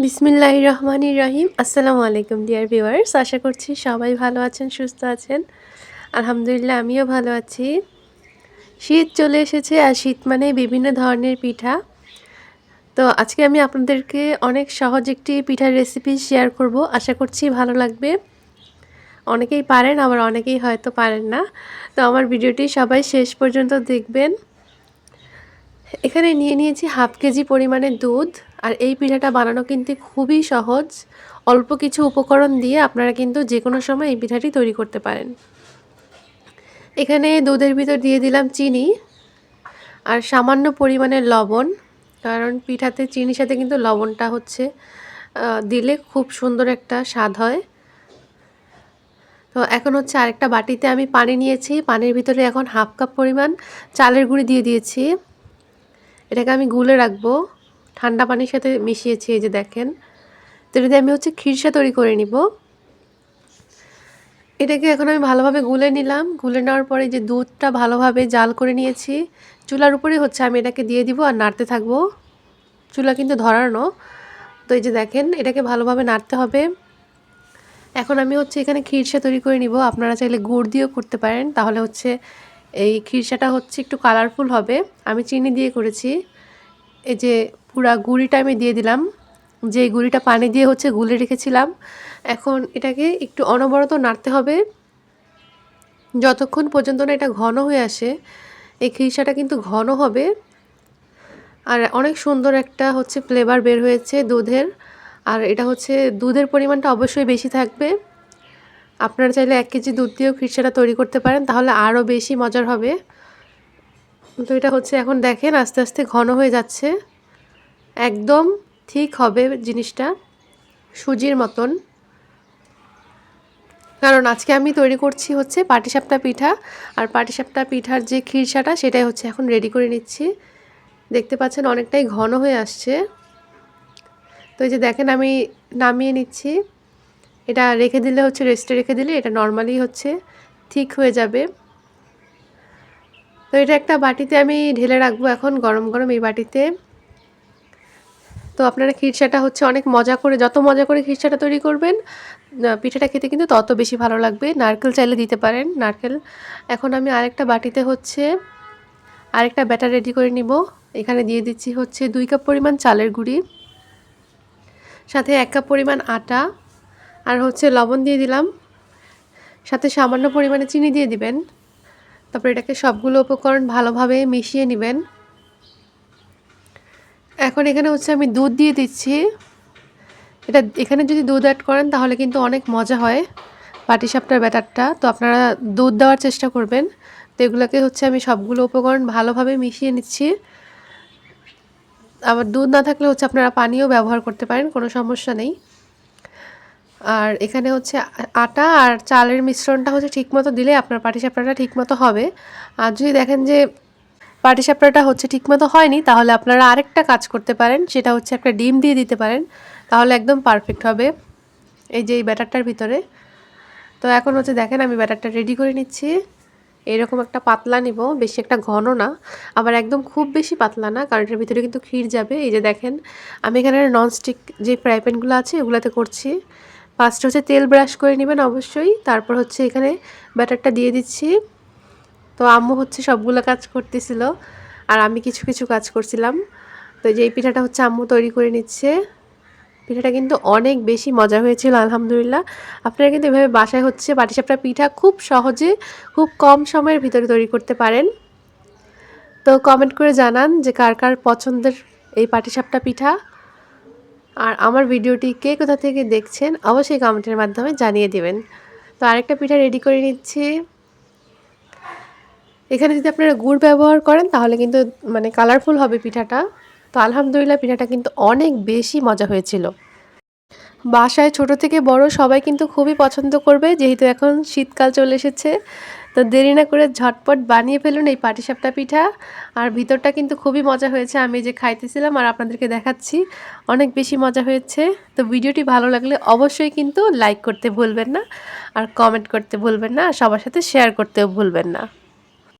বিসমিল্লাহির রহমানির রহিম। আসসালামু আলাইকুম ডিয়ার ভিউয়ার্স, আশা করছি সবাই ভালো আছেন, সুস্থ আছেন। আলহামদুলিল্লাহ আমিও ভালো আছি। শীত চলে এসেছে আর শীত মানে বিভিন্ন ধরনের পিঠা। তো আজকে আমি আপনাদেরকে অনেক সহজ একটি পিঠার রেসিপি শেয়ার করব, আশা করছি ভালো লাগবে। অনেকেই পারেন, আবার অনেকেই হয়তো পারেন না। তো আমার ভিডিওটি সবাই শেষ পর্যন্ত দেখবেন। এখানে নিয়ে নিয়েছি হাফ কেজি পরিমাণে দুধ। আর এই পিঠাটা বানানো কিন্তু খুবই সহজ। অল্প কিছু উপকরণ দিয়ে আপনারা কিন্তু যে কোনো সময় এই পিঠাটি তৈরি করতে পারেন। এখানে দুধের ভিতর দিয়ে দিলাম চিনি আর সামান্য পরিমাণে লবণ, কারণ পিঠাতে চিনির সাথে কিন্তু লবণটা দিলে খুব সুন্দর একটা স্বাদ হয়। তো এখন আরেকটা বাটিতে আমি পানি নিয়েছি, পানির ভিতরে এখন হাফ কাপ পরিমাণ চালের গুঁড়ি দিয়ে দিয়েছি। এটাকে আমি গুলে রাখবো, ঠান্ডা পানির সাথে মিশিয়েছি, এই যে দেখেন। তো এটা দিয়ে আমি খিরসা তৈরি করে নিব। এটাকে এখন আমি ভালোভাবে গুলে নিলাম। গুলে নেওয়ার পরে যে দুধটা ভালোভাবে জাল করে নিয়েছি, চুলার উপরে আমি এটাকে দিয়ে দিব আর নাড়তে থাকবো। চুলা কিন্তু ধরানো। তো এই যে দেখেন, এটাকে ভালোভাবে নাড়তে হবে। এখন আমি এখানে খিরসা তৈরি করে নিব। আপনারা চাইলে গুড় দিয়েও করতে পারেন, তাহলে এই খিরসাটা একটু কালারফুল হবে। আমি চিনি দিয়ে করেছি। এই যে পুরা গুঁড়িটা আমি দিয়ে দিলাম, যে গুঁড়িটা পানি দিয়ে গুলে রেখেছিলাম। এখন এটাকে একটু অনবরত নাড়তে হবে যতক্ষণ পর্যন্ত না এটা ঘন হয়ে আসে। এই খিরসাটা কিন্তু ঘন হবে আর অনেক সুন্দর একটা ফ্লেভার বের হয়েছে দুধের। আর এটা দুধের পরিমাণটা অবশ্যই বেশি থাকবে। আপনারা চাইলে 1 কেজি দুধ দিয়েও খিরসাটা তৈরি করতে পারেন, তাহলে আরও বেশি মজার হবে। তো এটা এখন দেখেন আস্তে আস্তে ঘন হয়ে যাচ্ছে, একদম ঠিক হবে জিনিসটা, সুজির মতন। কারণ আজকে আমি তৈরি করছি পাটিসাপটা পিঠা। আর পাটিসাপটা পিঠার যে খিরসাটা সেটাই এখন রেডি করে নিচ্ছি। দেখতে পাচ্ছেন অনেকটাই ঘন হয়ে আসছে। তো এই যে দেখেন আমি নামিয়ে নিচ্ছি। এটা রেখে দিলে রেস্টে রেখে দিলে এটা নর্মালি ঠিক হয়ে যাবে। তো এটা একটা বাটিতে আমি ঢেলে রাখবো এখন, গরম গরম এই বাটিতে। তো আপনারা খিরসাটা অনেক মজা করে, যত মজা করে খিরসাটা তৈরি করবেন, পিঠাটা খেতে কিন্তু তত বেশি ভালো লাগবে। নারকেল চাইলে দিতে পারেন, নারকেল। এখন আমি আরেকটা বাটিতে আরেকটা ব্যাটার রেডি করে নিব। এখানে দিয়ে দিচ্ছি 2 কাপ পরিমাণ চালের গুঁড়ি, সাথে 1 কাপ পরিমাণ আটা, আর লবণ দিয়ে দিলাম, সাথে সামান্য পরিমাণে চিনি দিয়ে দিবেন। তারপর এটাকে সবগুলো উপকরণ ভালোভাবে মিশিয়ে নেবেন। এখন এখানে আমি দুধ দিয়ে দিচ্ছি। এখানে যদি দুধ অ্যাড করেন তাহলে কিন্তু অনেক মজা হয় পাটিসাপটার ব্যাটারটা। তো আপনারা দুধ দেওয়ার চেষ্টা করবেন। তো এগুলোকে আমি সবগুলো উপকরণ ভালোভাবে মিশিয়ে নিচ্ছি। আবার দুধ না থাকলে আপনারা পানিও ব্যবহার করতে পারেন, কোনো সমস্যা নেই। আর এখানে আটা আর চালের মিশ্রণটা ঠিকমতো দিলে আপনার পাটিসাপটাটা ঠিকমতো হবে। আর যদি দেখেন যে পাটিসাপটাটা ঠিকমতো হয়নি, তাহলে আপনারা আরেকটা কাজ করতে পারেন, সেটা একটা ডিম দিয়ে দিতে পারেন, তাহলে একদম পারফেক্ট হবে এই যে এই ব্যাটারটার ভিতরে। তো এখন দেখেন আমি ব্যাটারটা রেডি করে নিচ্ছি। এরকম একটা পাতলা নিব, বেশি একটা ঘন না, আবার একদম খুব বেশি পাতলা না, কারণ এটার ভিতরে কিন্তু ক্ষীর যাবে। এই যে দেখেন আমি এখানে ননস্টিক যে ফ্রাই প্যানগুলো আছে এগুলোতে করছি। ফার্স্টে তেল ব্রাশ করে নেবেন অবশ্যই, তারপর এখানে ব্যাটারটা দিয়ে দিচ্ছি। তো আম্মু সবগুলো কাজ করতেছিল আর আমি কিছু কিছু কাজ করছিলাম। তো যে এই পিঠাটা আম্মু তৈরি করে নিচ্ছে। পিঠাটা কিন্তু অনেক বেশি মজা হয়েছিল আলহামদুলিল্লাহ। আপনারা কিন্তু এভাবে বাসায় পাটিসাপটা পিঠা খুব সহজে, খুব কম সময়ের ভিতরে তৈরি করতে পারেন। তো কমেন্ট করে জানান যে কার কার পছন্দের এই পাটিসাপটা পিঠা। আর আমার ভিডিওটি কে কোথা থেকে দেখছেন অবশ্যই কমেন্টের মাধ্যমে জানিয়ে দেবেন। তো আরেকটা পিঠা রেডি করে নিচ্ছি। এখানে যদি আপনারা গুড় ব্যবহার করেন তাহলে কিন্তু কালারফুল হবে পিঠাটা। তো আলহামদুলিল্লাহ পিঠাটা কিন্তু অনেক বেশি মজা হয়েছিল। বাসায় ছোট থেকে বড় সবাই কিন্তু খুবই পছন্দ করবে, যেহেতু এখন শীতকাল চলে এসেছে। তো দেরি না করে ঝটপট বানিয়ে ফেলুন এই পাটিসাপটা পিঠা। আর ভিতরটা কিন্তু খুবই মজা হয়েছে, আমি যে খাইতেছিলাম আর আপনাদেরকে দেখাচ্ছি, অনেক বেশি মজা হয়েছে। তো ভিডিওটি ভালো লাগলে অবশ্যই কিন্তু লাইক করতে ভুলবেন না, আর কমেন্ট করতে ভুলবেন না, আর সবার সাথে শেয়ার করতেও ভুলবেন না।